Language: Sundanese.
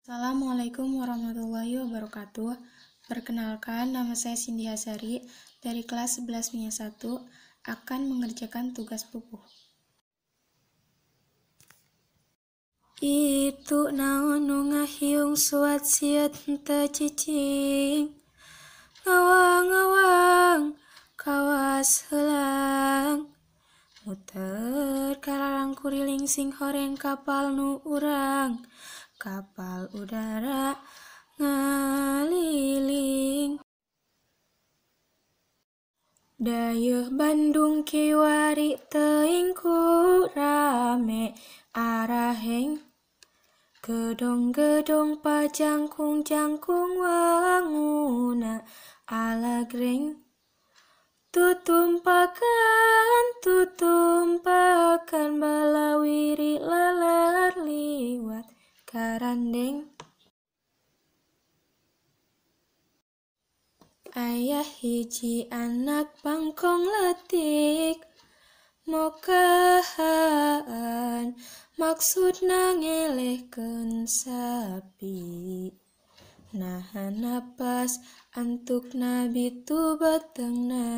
Assalamualaikum warahmatullahi wabarakatuh. Perkenalkan, nama saya Cindy Hasari dari kelas 11 MIA 1 akan mengerjakan tugas pupuh. Itu naon nu ngahiung suat siat henteu cicing. Ngawang-ngawang kawas heulang. Muter kararang kuriling sing horeng kapal nu urang. Kapal udara ngaliling. Dayeuh Bandung kiwari teuing ku rame araheng. Gedong-gedong pajangkung-jangkung wanguna alagreng. Tutumpakan balawiri lalar liwat karandeng. Aya hiji anak bangkong leutik mokahan maksudna ngelehkeun sapi. Nahan napas antukna bitu beteungna.